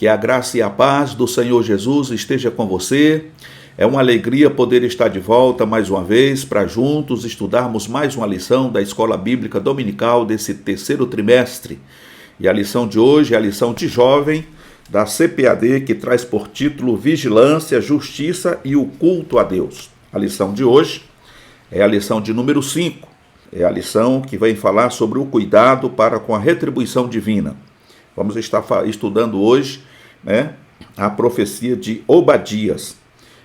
Que a graça e a paz do Senhor Jesus esteja com você. É uma alegria poder estar de volta mais uma vez para juntos estudarmos mais uma lição da Escola Bíblica Dominical desse terceiro trimestre. E a lição de hoje é a lição de jovem da CPAD, que traz por título Vigilância, Justiça e o Culto a Deus. A lição de hoje é a lição de número 5. É a lição que vem falar sobre o cuidado para com a retribuição divina. Vamos estar estudando hoje, a profecia de Obadias.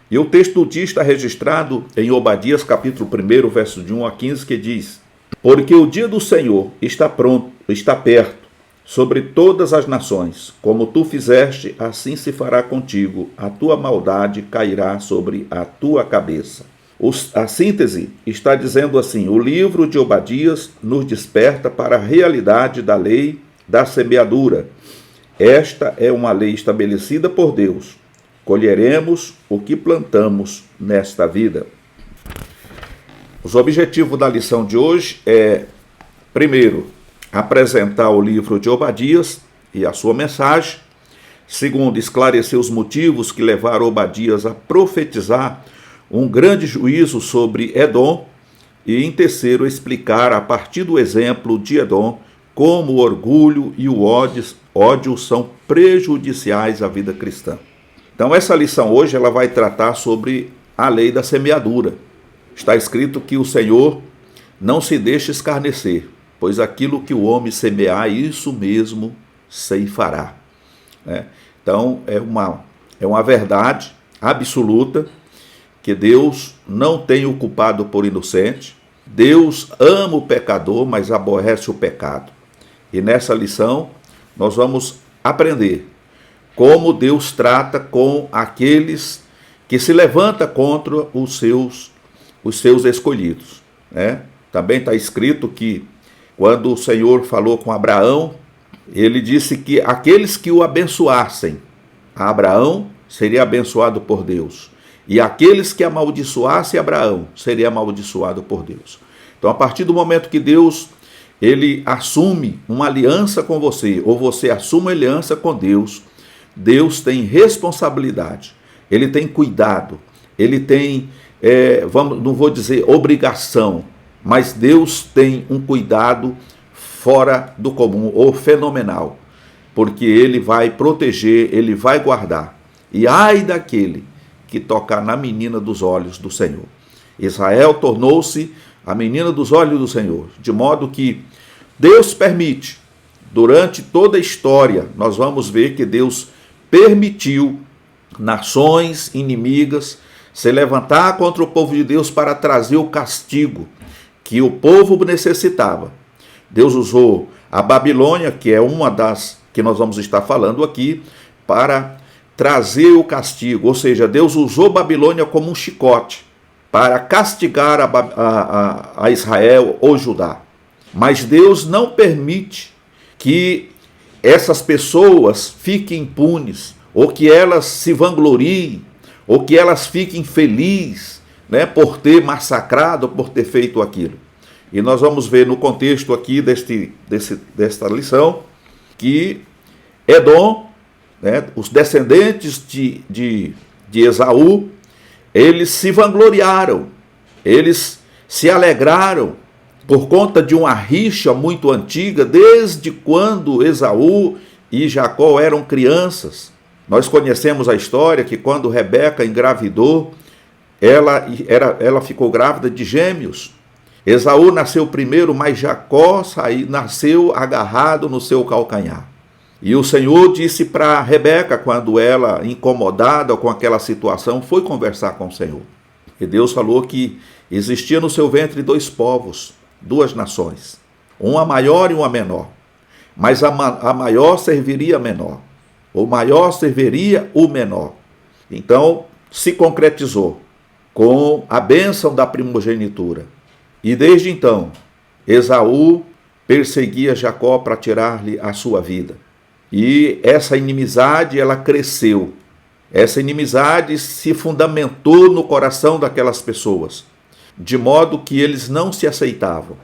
E o texto do dia está registrado em Obadias, capítulo 1, verso de 1 a 15, que diz: Porque o dia do Senhor está pronto, está perto, sobre todas as nações. Como tu fizeste, assim se fará contigo. A tua maldade cairá sobre a tua cabeça. A síntese está dizendo assim: o livro de Obadias nos desperta para a realidade da lei da semeadura. Esta é uma lei estabelecida por Deus. Colheremos o que plantamos nesta vida. Os objetivos da lição de hoje é, primeiro, apresentar o livro de Obadias e a sua mensagem. Segundo, esclarecer os motivos que levaram Obadias a profetizar um grande juízo sobre Edom. E, em terceiro, explicar, a partir do exemplo de Edom, como o orgulho e o ódio são prejudiciais à vida cristã. Então, essa lição hoje ela vai tratar sobre a lei da semeadura. Está escrito que o Senhor não se deixa escarnecer, pois aquilo que o homem semear, isso mesmo ceifará. Então, é uma verdade absoluta que Deus não tem o culpado por inocente. Deus ama o pecador, mas aborrece o pecado. E nessa lição, nós vamos aprender como Deus trata com aqueles que se levantam contra os seus escolhidos. Também está escrito que, quando o Senhor falou com Abraão, ele disse que aqueles que o abençoassem, Abraão seria abençoado por Deus. E aqueles que amaldiçoassem Abraão, seria amaldiçoado por Deus. Então, a partir do momento que Deus ele assume uma aliança com você, ou você assume uma aliança com Deus, Deus tem responsabilidade, ele tem cuidado, ele tem, não vou dizer obrigação, mas Deus tem um cuidado fora do comum, ou fenomenal, porque ele vai proteger, ele vai guardar. E ai daquele que tocar na menina dos olhos do Senhor. Israel tornou-se a menina dos olhos do Senhor, de modo que Deus permite, durante toda a história, nós vamos ver que Deus permitiu nações inimigas se levantar contra o povo de Deus para trazer o castigo que o povo necessitava. Deus usou a Babilônia, que é uma das que nós vamos estar falando aqui, para trazer o castigo, ou seja, Deus usou Babilônia como um chicote para castigar a Israel ou Judá. Mas Deus não permite que essas pessoas fiquem impunes, ou que elas se vangloriem, ou que elas fiquem felizes, por ter massacrado, por ter feito aquilo. E nós vamos ver no contexto aqui desta lição que Edom, os descendentes de Esaú, eles se vangloriaram, eles se alegraram por conta de uma rixa muito antiga, desde quando Esaú e Jacó eram crianças. Nós conhecemos a história que quando Rebeca engravidou, ela ficou grávida de gêmeos. Esaú nasceu primeiro, mas Jacó nasceu agarrado no seu calcanhar. E o Senhor disse para Rebeca, quando ela, incomodada com aquela situação, foi conversar com o Senhor. E Deus falou que existia no seu ventre dois povos, duas nações, uma maior e uma menor. Mas a maior serviria a menor, o maior serviria o menor. Então, se concretizou com a bênção da primogenitura. E desde então, Esaú perseguia Jacó para tirar-lhe a sua vida. E essa inimizade, ela cresceu. Essa inimizade se fundamentou no coração daquelas pessoas, de modo que eles não se aceitavam.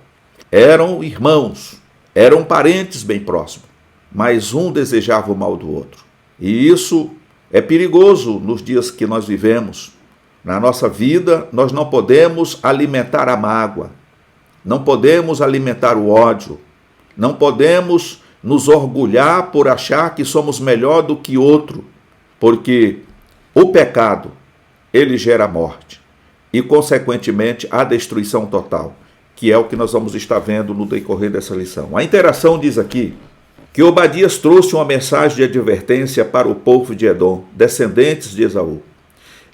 Eram irmãos, eram parentes bem próximos, mas um desejava o mal do outro. E isso é perigoso nos dias que nós vivemos. Na nossa vida, nós não podemos alimentar a mágoa, não podemos alimentar o ódio, não podemos nos orgulhar por achar que somos melhor do que outro, porque o pecado, ele gera morte e, consequentemente, a destruição total, que é o que nós vamos estar vendo no decorrer dessa lição. A interação diz aqui que Obadias trouxe uma mensagem de advertência para o povo de Edom, descendentes de Esaú.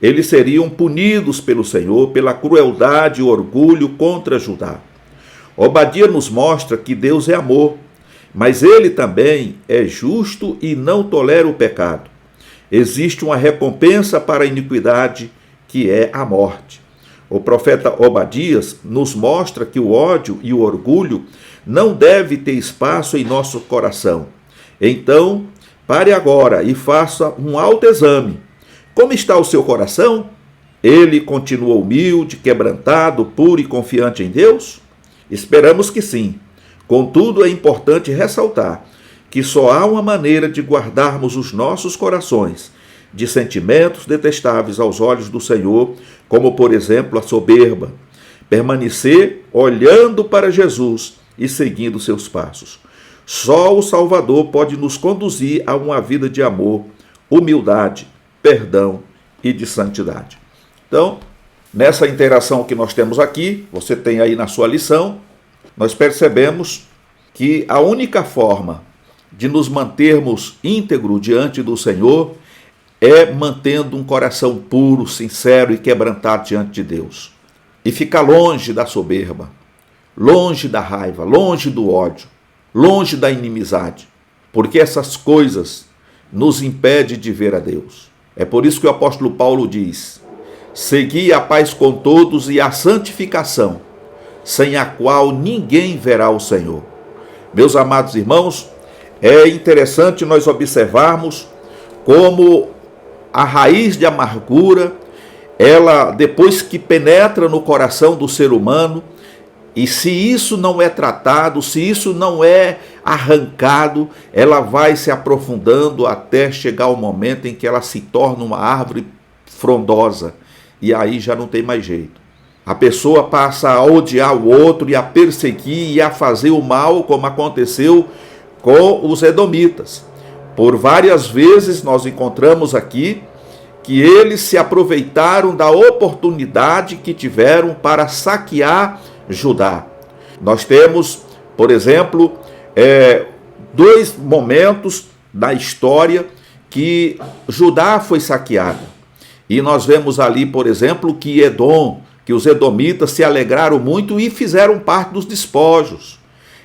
Eles seriam punidos pelo Senhor pela crueldade e orgulho contra Judá. Obadias nos mostra que Deus é amor, mas ele também é justo e não tolera o pecado. Existe uma recompensa para a iniquidade, que é a morte. O profeta Obadias nos mostra que o ódio e o orgulho não deve ter espaço em nosso coração. Então, pare agora e faça um autoexame. Como está o seu coração? Ele continua humilde, quebrantado, puro e confiante em Deus? Esperamos que sim. Contudo, é importante ressaltar que só há uma maneira de guardarmos os nossos corações de sentimentos detestáveis aos olhos do Senhor, como, por exemplo, a soberba. Permanecer olhando para Jesus e seguindo seus passos. Só o Salvador pode nos conduzir a uma vida de amor, humildade, perdão e de santidade. Então, nessa interação que nós temos aqui, você tem aí na sua lição, nós percebemos que a única forma de nos mantermos íntegros diante do Senhor é mantendo um coração puro, sincero e quebrantado diante de Deus. E ficar longe da soberba, longe da raiva, longe do ódio, longe da inimizade, porque essas coisas nos impedem de ver a Deus. É por isso que o apóstolo Paulo diz: segui a paz com todos e a santificação, sem a qual ninguém verá o Senhor. Meus amados irmãos, é interessante nós observarmos como a raiz de amargura, ela, depois que penetra no coração do ser humano, e se isso não é tratado, se isso não é arrancado, ela vai se aprofundando até chegar ao momento em que ela se torna uma árvore frondosa, e aí já não tem mais jeito. A pessoa passa a odiar o outro e a perseguir e a fazer o mal, como aconteceu com os edomitas. Por várias vezes nós encontramos aqui que eles se aproveitaram da oportunidade que tiveram para saquear Judá. Nós temos, por exemplo, dois momentos da história que Judá foi saqueada. E nós vemos ali, por exemplo, que os edomitas se alegraram muito e fizeram parte dos despojos.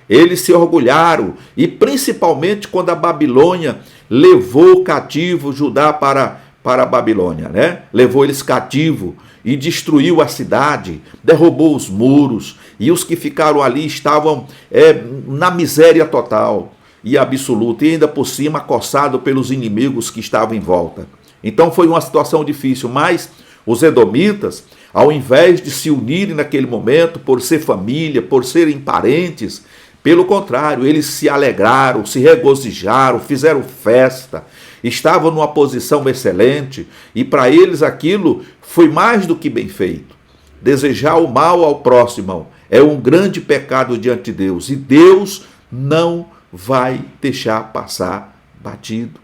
Eles se orgulharam, e principalmente quando a Babilônia levou cativo Judá para a Babilônia, né? Levou eles cativo e destruiu a cidade, derrubou os muros, e os que ficaram ali estavam na miséria total e absoluta, e ainda por cima acossado pelos inimigos que estavam em volta. Então foi uma situação difícil, mas os edomitas, ao invés de se unirem naquele momento por ser família, por serem parentes, pelo contrário, eles se alegraram, se regozijaram, fizeram festa, estavam numa posição excelente, e para eles aquilo foi mais do que bem feito. Desejar o mal ao próximo é um grande pecado diante de Deus, e Deus não vai deixar passar batido.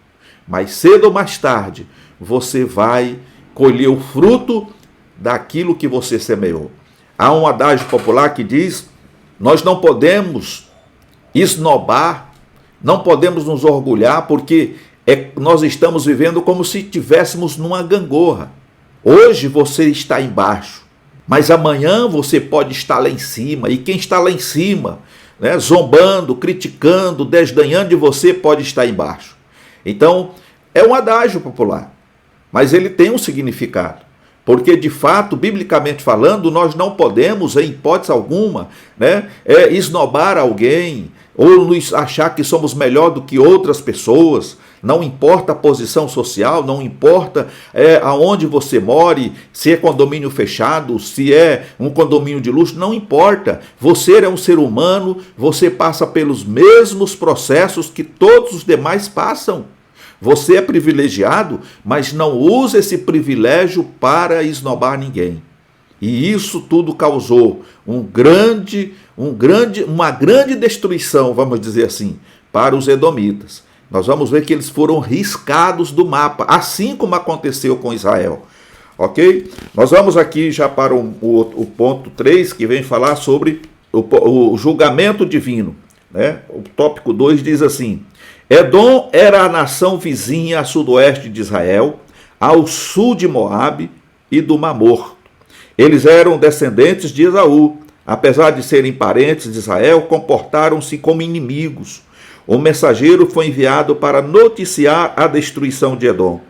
Mais cedo ou mais tarde, você vai colher o fruto daquilo que você semeou. Há um adágio popular que diz: nós não podemos esnobar, não podemos nos orgulhar, porque nós estamos vivendo como se estivéssemos numa gangorra. Hoje você está embaixo, mas amanhã você pode estar lá em cima, e quem está lá em cima, né, zombando, criticando, desdenhando de você, pode estar embaixo. Então, é um adágio popular, mas ele tem um significado. Porque, de fato, biblicamente falando, nós não podemos, em hipótese alguma, esnobar alguém ou nos achar que somos melhor do que outras pessoas. Não importa a posição social, não importa aonde você more, se é condomínio fechado, se é um condomínio de luxo, não importa. Você é um ser humano, você passa pelos mesmos processos que todos os demais passam. Você é privilegiado, mas não use esse privilégio para esnobar ninguém. E isso tudo causou uma grande destruição, vamos dizer assim, para os edomitas. Nós vamos ver que eles foram riscados do mapa, assim como aconteceu com Israel. Ok? Nós vamos aqui já para o ponto 3, que vem falar sobre o julgamento divino. Né? O tópico 2 diz assim: Edom era a nação vizinha a sudoeste de Israel, ao sul de Moabe e do Mar Morto. Eles eram descendentes de Esaú. Apesar de serem parentes de Israel, comportaram-se como inimigos. O mensageiro foi enviado para noticiar a destruição de Edom.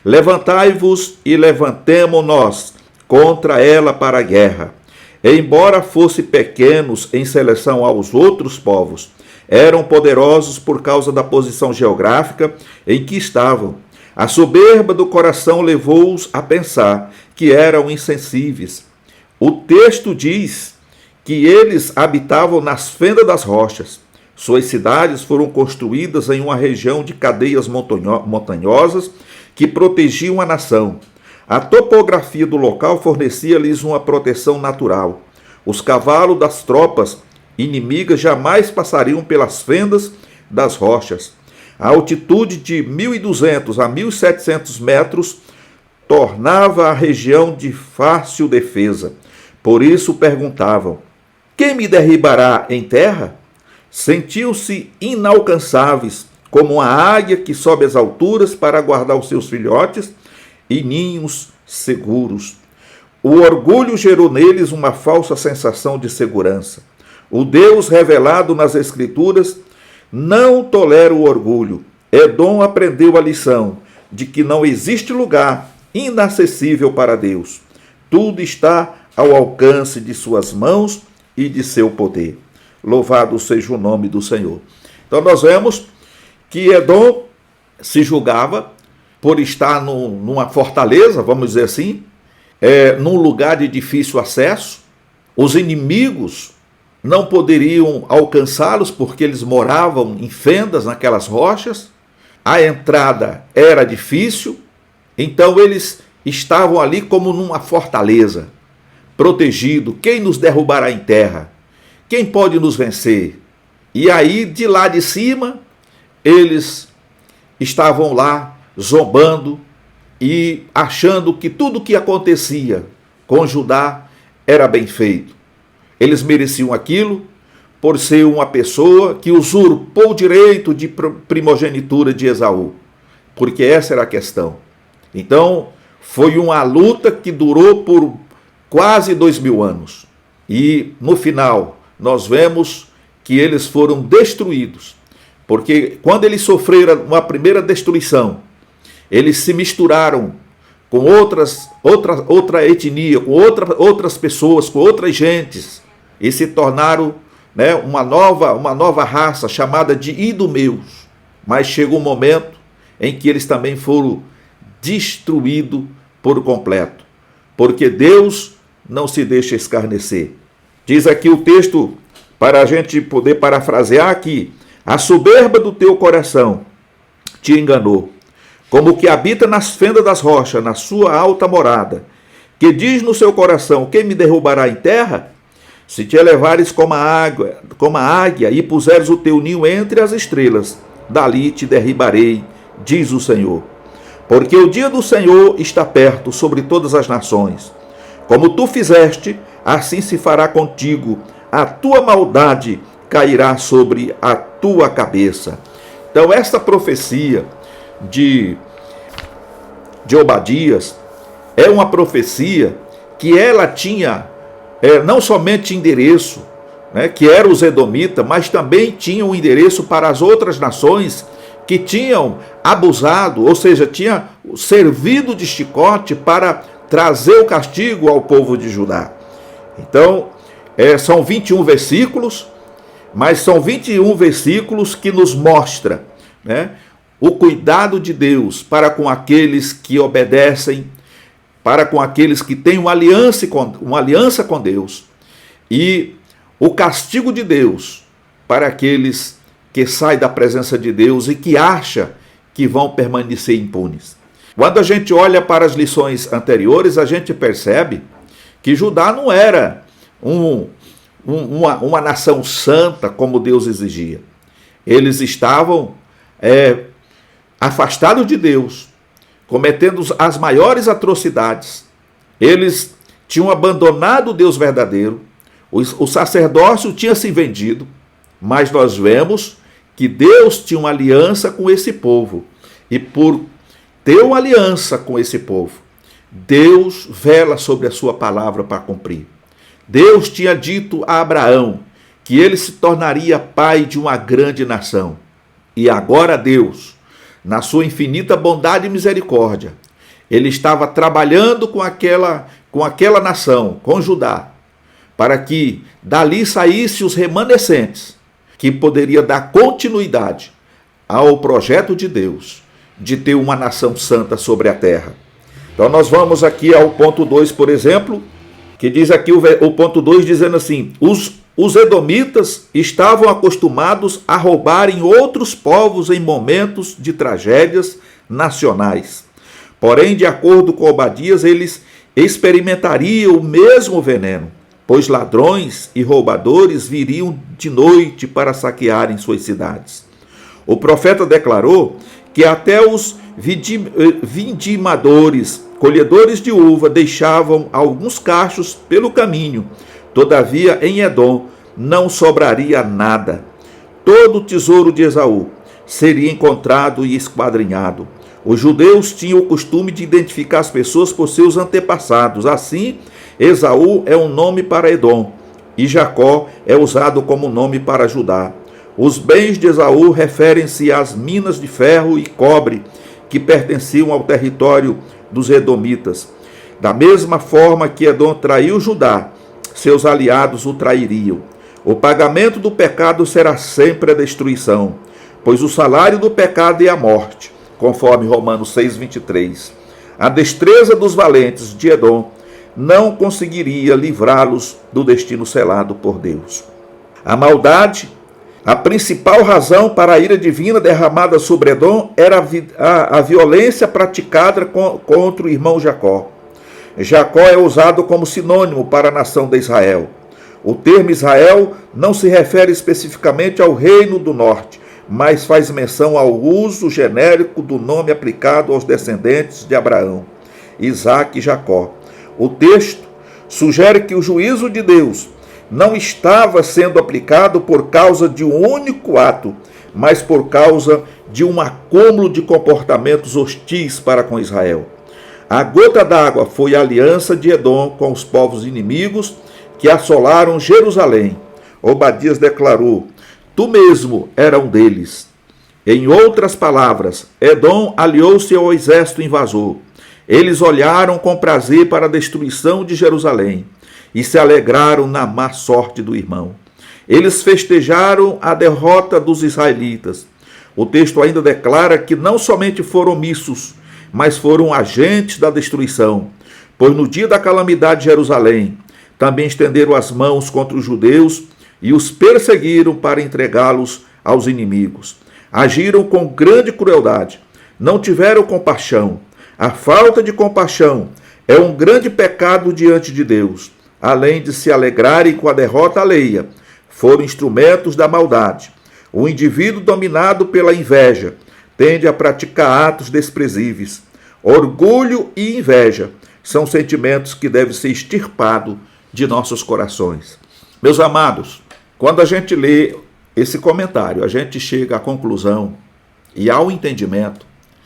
Levantai-vos e levantemo-nos contra ela para a guerra. Embora fossem pequenos em seleção aos outros povos, eram poderosos por causa da posição geográfica em que estavam. A soberba do coração levou-os a pensar que eram insensíveis. O texto diz que eles habitavam nas fendas das rochas. Suas cidades foram construídas em uma região de cadeias montanhosas que protegiam a nação. A topografia do local fornecia-lhes uma proteção natural. Os cavalos das tropas inimigas jamais passariam pelas fendas das rochas. A altitude de 1.200 a 1.700 metros tornava a região de fácil defesa. Por isso perguntavam: quem me derribará em terra? Sentiam-se inalcançáveis, como uma águia que sobe às alturas para guardar os seus filhotes e ninhos seguros. O orgulho gerou neles uma falsa sensação de segurança. O Deus revelado nas Escrituras não tolera o orgulho. Edom aprendeu a lição de que não existe lugar inacessível para Deus. Tudo está ao alcance de suas mãos e de seu poder. Louvado seja o nome do Senhor. Então nós vemos que Edom se julgava por estar numa fortaleza, vamos dizer assim, num lugar de difícil acesso. Os inimigos não poderiam alcançá-los porque eles moravam em fendas naquelas rochas. A entrada era difícil, então eles estavam ali como numa fortaleza, protegido. Quem nos derrubará em terra? Quem pode nos vencer? E aí, de lá de cima, eles estavam lá zombando e achando que tudo o que acontecia com Judá era bem feito. Eles mereciam aquilo por ser uma pessoa que usurpou o direito de primogenitura de Esaú, porque essa era a questão. Então, foi uma luta que durou por quase 2000 anos. E, no final, nós vemos que eles foram destruídos, porque quando eles sofreram uma primeira destruição, eles se misturaram com outra etnia, com outras pessoas, com outras gentes, e se tornaram, né, uma nova raça chamada de idumeus. Mas chegou um momento em que eles também foram destruídos por completo, porque Deus não se deixa escarnecer. Diz aqui o texto, para a gente poder parafrasear aqui: a soberba do teu coração te enganou, como o que habita nas fendas das rochas, na sua alta morada, que diz no seu coração: quem me derrubará em terra? Se te elevares como a águia e puseres o teu ninho entre as estrelas, dali te derribarei, diz o Senhor. Porque o dia do Senhor está perto sobre todas as nações. Como tu fizeste, assim se fará contigo. A tua maldade cairá sobre a tua cabeça. Então, esta profecia de Obadias é uma profecia que ela tinha não somente endereço, né, que eram os edomitas, mas também tinha um endereço para as outras nações que tinham abusado, ou seja, tinha servido de chicote para trazer o castigo ao povo de Judá. Então, são 21 versículos, mas são 21 versículos que nos mostram, né, o cuidado de Deus para com aqueles que obedecem, para com aqueles que têm uma aliança com Deus, e o castigo de Deus para aqueles que saem da presença de Deus e que acham que vão permanecer impunes. Quando a gente olha para as lições anteriores, a gente percebe que Judá não era uma nação santa como Deus exigia. Eles estavam afastados de Deus, cometendo as maiores atrocidades. Eles tinham abandonado o Deus verdadeiro, o sacerdócio tinha se vendido, mas nós vemos que Deus tinha uma aliança com esse povo, e por ter uma aliança com esse povo, Deus vela sobre a sua palavra para cumprir. Deus tinha dito a Abraão que ele se tornaria pai de uma grande nação. E agora Deus, na sua infinita bondade e misericórdia, ele estava trabalhando com aquela nação, com Judá, para que dali saíssem os remanescentes, que poderia dar continuidade ao projeto de Deus, de ter uma nação santa sobre a terra. Então nós vamos aqui ao ponto 2, por exemplo, que diz aqui o ponto 2 dizendo assim: os edomitas estavam acostumados a roubarem outros povos em momentos de tragédias nacionais. Porém, de acordo com Obadias, eles experimentariam o mesmo veneno, pois ladrões e roubadores viriam de noite para saquearem suas cidades. O profeta declarou que até os vindimadores, colhedores de uva, deixavam alguns cachos pelo caminho. Todavia, em Edom não sobraria nada. Todo o tesouro de Esaú seria encontrado e esquadrinhado. Os judeus tinham o costume de identificar as pessoas por seus antepassados. Assim, Esaú é um nome para Edom, e Jacó é usado como nome para Judá. Os bens de Esaú referem-se às minas de ferro e cobre que pertenciam ao território dos edomitas. Da mesma forma que Edom traiu Judá, seus aliados o trairiam. O pagamento do pecado será sempre a destruição, pois o salário do pecado é a morte, conforme Romanos 6:23. A destreza dos valentes de Edom não conseguiria livrá-los do destino selado por Deus. A maldade, a principal razão para a ira divina derramada sobre Edom era a violência praticada contra o irmão Jacó. Jacó é usado como sinônimo para a nação de Israel. O termo Israel não se refere especificamente ao reino do norte, mas faz menção ao uso genérico do nome aplicado aos descendentes de Abraão, Isaque e Jacó. O texto sugere que o juízo de Deus não estava sendo aplicado por causa de um único ato, mas por causa de um acúmulo de comportamentos hostis para com Israel. A gota d'água foi a aliança de Edom com os povos inimigos que assolaram Jerusalém. Obadias declarou: tu mesmo era um deles. Em outras palavras, Edom aliou-se ao exército invasor. Eles olharam com prazer para a destruição de Jerusalém e se alegraram na má sorte do irmão. Eles festejaram a derrota dos israelitas. O texto ainda declara que não somente foram omissos, mas foram agentes da destruição, pois no dia da calamidade de Jerusalém, também estenderam as mãos contra os judeus e os perseguiram para entregá-los aos inimigos. Agiram com grande crueldade, não tiveram compaixão. A falta de compaixão é um grande pecado diante de Deus. Além de se alegrarem com a derrota alheia, foram instrumentos da maldade. O indivíduo dominado pela inveja tende a praticar atos desprezíveis. Orgulho e inveja são sentimentos que devem ser extirpados de nossos corações. Meus amados, quando a gente lê esse comentário, a gente chega à conclusão e ao entendimento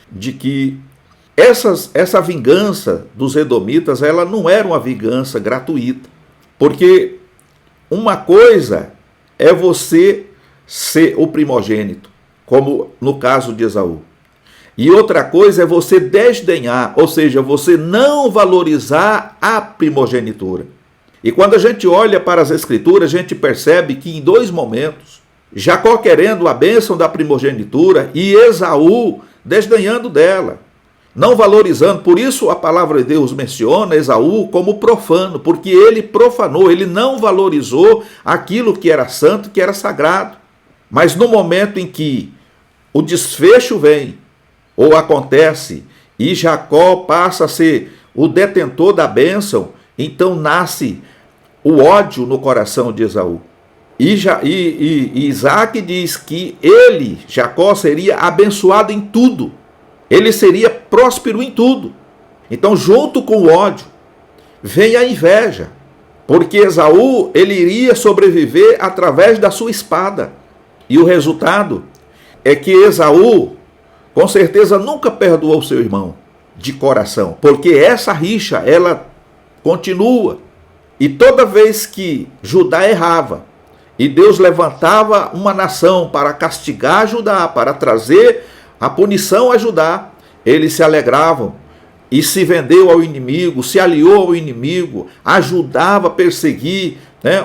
de que essa vingança dos edomitas, ela não era uma vingança gratuita, porque uma coisa é você ser o primogênito, como no caso de Esaú, e outra coisa é você desdenhar, ou seja, você não valorizar a primogenitura. E quando a gente olha para as Escrituras, a gente percebe que em dois momentos, Jacó querendo a bênção da primogenitura e Esaú desdenhando dela, não valorizando. Por isso a palavra de Deus menciona Esaú como profano, porque ele profanou, ele não valorizou aquilo que era santo, que era sagrado. Mas no momento em que o desfecho vem, ou acontece, e Jacó passa a ser o detentor da bênção, então nasce o ódio no coração de Esaú. E Isaac diz que ele, Jacó, seria abençoado em tudo. Ele seria próspero em tudo. Então, junto com o ódio, vem a inveja. Porque Esaú, ele iria sobreviver através da sua espada. E o resultado é que Esaú, com certeza, nunca perdoou seu irmão de coração. Porque essa rixa, ela continua. E toda vez que Judá errava, e Deus levantava uma nação para castigar Judá, para trazer a punição a Judá, eles se alegravam e se vendeu ao inimigo, se aliou ao inimigo, ajudava a perseguir,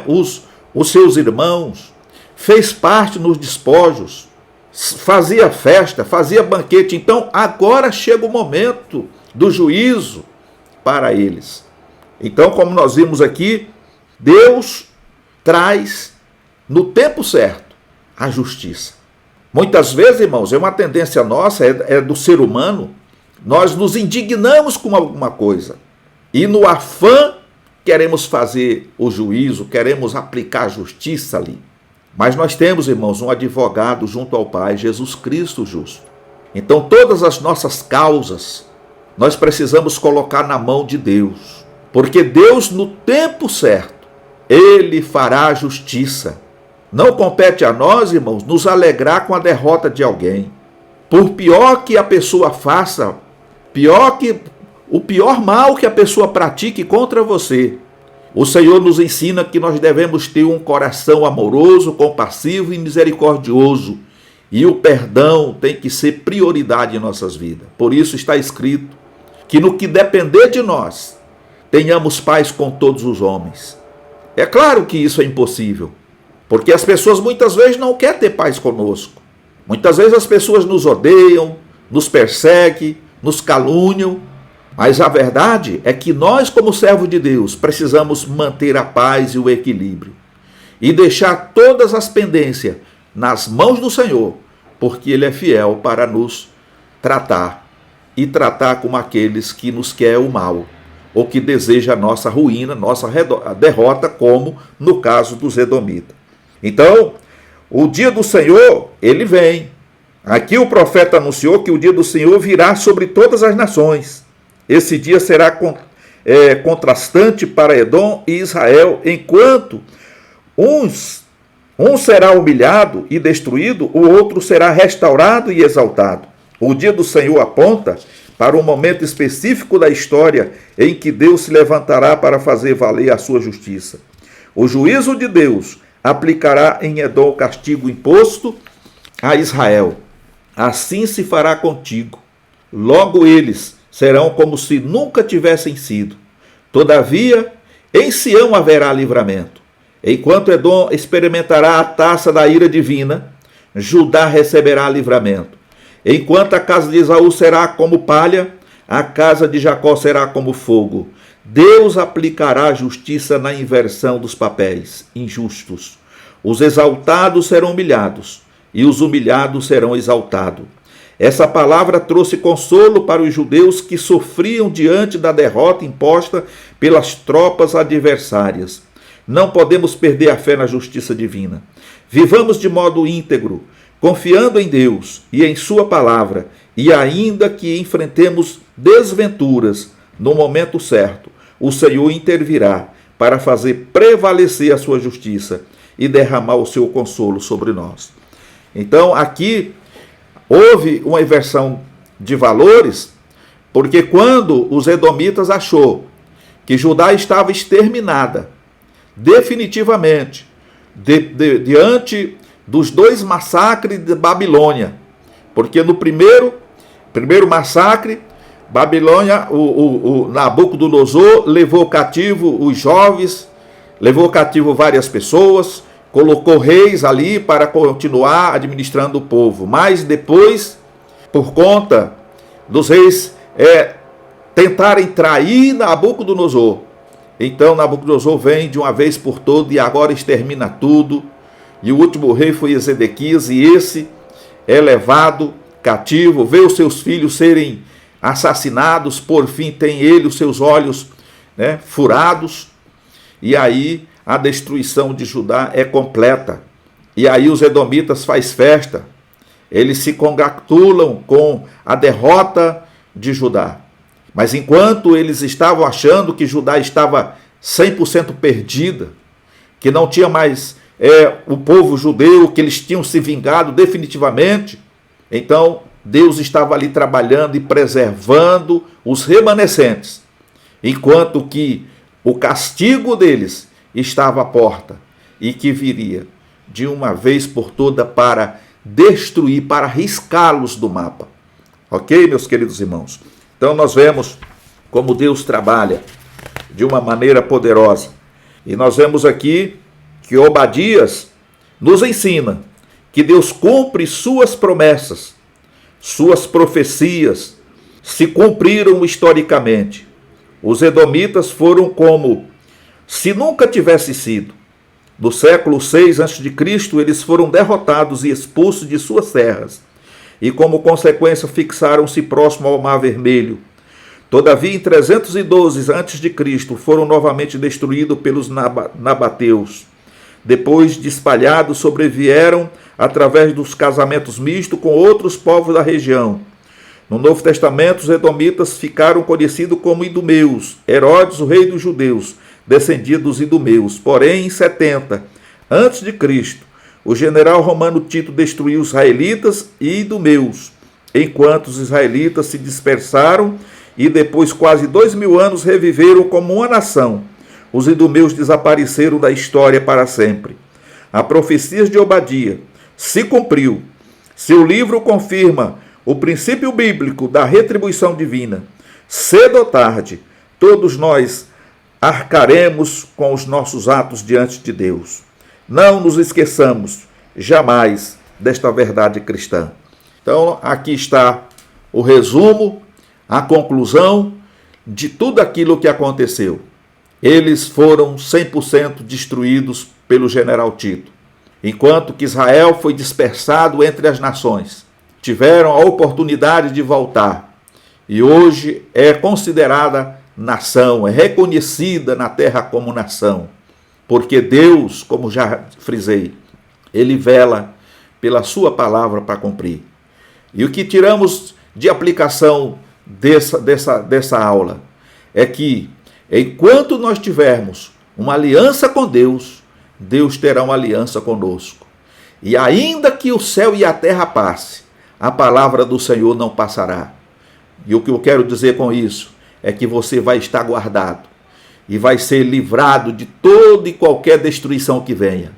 os seus irmãos, fez parte nos despojos, fazia festa, fazia banquete. Então agora chega o momento do juízo para eles. Então, como nós vimos aqui, Deus traz no tempo certo a justiça. Muitas vezes, irmãos, é uma tendência nossa, é do ser humano, nós nos indignamos com alguma coisa e no afã queremos fazer o juízo, queremos aplicar a justiça ali. Mas nós temos, irmãos, um advogado junto ao Pai, Jesus Cristo justo. Então todas as nossas causas nós precisamos colocar na mão de Deus, porque Deus no tempo certo, Ele fará a justiça. Não compete a nós, irmãos, nos alegrar com a derrota de alguém. Por pior que a pessoa faça, o pior mal que a pessoa pratique contra você, o Senhor nos ensina que nós devemos ter um coração amoroso, compassivo e misericordioso. E o perdão tem que ser prioridade em nossas vidas. Por isso está escrito que no que depender de nós, tenhamos paz com todos os homens. É claro que isso é impossível, porque as pessoas muitas vezes não querem ter paz conosco. Muitas vezes as pessoas nos odeiam, nos perseguem, nos caluniam. Mas a verdade é que nós, como servos de Deus, precisamos manter a paz e o equilíbrio. E deixar todas as pendências nas mãos do Senhor, porque Ele é fiel para nos tratar. E tratar como aqueles que nos querem o mal, ou que deseja a nossa ruína, nossa derrota, como no caso dos edomitas. Então, o dia do Senhor, ele vem. Aqui o profeta anunciou que o dia do Senhor virá sobre todas as nações. Esse dia será contrastante para Edom e Israel, enquanto um será humilhado e destruído, o outro será restaurado e exaltado. O dia do Senhor aponta para um momento específico da história em que Deus se levantará para fazer valer a sua justiça. O juízo de Deus aplicará em Edom o castigo imposto a Israel. Assim se fará contigo. Logo eles serão como se nunca tivessem sido. Todavia, em Sião haverá livramento. Enquanto Edom experimentará a taça da ira divina, Judá receberá livramento. Enquanto a casa de Esaú será como palha, a casa de Jacó será como fogo. Deus aplicará a justiça na inversão dos papéis injustos. Os exaltados serão humilhados, e os humilhados serão exaltados. Essa palavra trouxe consolo para os judeus que sofriam diante da derrota imposta pelas tropas adversárias. Não podemos perder a fé na justiça divina. Vivamos de modo íntegro, confiando em Deus e em sua palavra, e ainda que enfrentemos desventuras, no momento certo, o Senhor intervirá para fazer prevalecer a sua justiça e derramar o seu consolo sobre nós. Então, aqui houve uma inversão de valores, porque quando os edomitas achou que Judá estava exterminada, definitivamente, diante dos dois massacres de Babilônia, porque no primeiro massacre, Babilônia, o Nabucodonosor levou cativo os jovens, levou cativo várias pessoas, colocou reis ali para continuar administrando o povo. Mas depois, por conta dos reis tentarem trair Nabucodonosor, então Nabucodonosor vem de uma vez por todas e agora extermina tudo. E o último rei foi Ezequias, e esse é levado cativo, vê os seus filhos serem assassinados, por fim tem ele os seus olhos, furados, e aí a destruição de Judá é completa. E aí os edomitas fazem festa, eles se congratulam com a derrota de Judá. Mas enquanto eles estavam achando que Judá estava 100% perdida, que não tinha mais o povo judeu, que eles tinham se vingado definitivamente, então Deus estava ali trabalhando e preservando os remanescentes, enquanto que o castigo deles estava à porta e que viria de uma vez por toda para destruir, para riscá-los do mapa. Ok, meus queridos irmãos? Então nós vemos como Deus trabalha de uma maneira poderosa. E nós vemos aqui que Obadias nos ensina que Deus cumpre suas promessas, suas profecias se cumpriram historicamente. Os edomitas foram como se nunca tivesse sido. No século 6 a.C., eles foram derrotados e expulsos de suas terras, e como consequência fixaram-se próximo ao Mar Vermelho. Todavia, em 312 a.C., foram novamente destruídos pelos nabateus. Depois de espalhados, sobrevieram através dos casamentos mistos com outros povos da região. No Novo Testamento, os edomitas ficaram conhecidos como idumeus. Herodes, o rei dos judeus, descendia dos idumeus. Porém, em 70 a.C., o general romano Tito destruiu os israelitas e idumeus, enquanto os israelitas se dispersaram e depois quase 2000 anos reviveram como uma nação. Os idumeus desapareceram da história para sempre. A profecia de Obadias se cumpriu. Seu livro confirma o princípio bíblico da retribuição divina. Cedo ou tarde, todos nós arcaremos com os nossos atos diante de Deus. Não nos esqueçamos jamais desta verdade cristã. Então, aqui está o resumo, a conclusão de tudo aquilo que aconteceu. Eles foram 100% destruídos pelo general Tito, enquanto que Israel foi dispersado entre as nações. Tiveram a oportunidade de voltar e hoje é considerada nação, é reconhecida na terra como nação, porque Deus, como já frisei, Ele vela pela sua palavra para cumprir. E o que tiramos de aplicação dessa aula é que, enquanto nós tivermos uma aliança com Deus, Deus terá uma aliança conosco. E ainda que o céu e a terra passe, a palavra do Senhor não passará. E o que eu quero dizer com isso é que você vai estar guardado e vai ser livrado de toda e qualquer destruição que venha.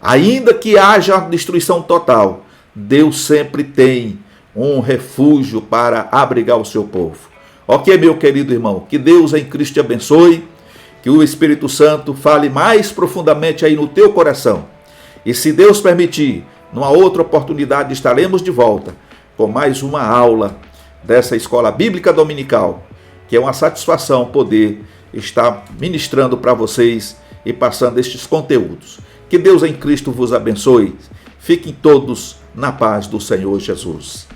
Ainda que haja destruição total, Deus sempre tem um refúgio para abrigar o seu povo. Ok, meu querido irmão? Que Deus em Cristo te abençoe, que o Espírito Santo fale mais profundamente aí no teu coração. E se Deus permitir, numa outra oportunidade estaremos de volta com mais uma aula dessa Escola Bíblica Dominical, que é uma satisfação poder estar ministrando para vocês e passando estes conteúdos. Que Deus em Cristo vos abençoe. Fiquem todos na paz do Senhor Jesus.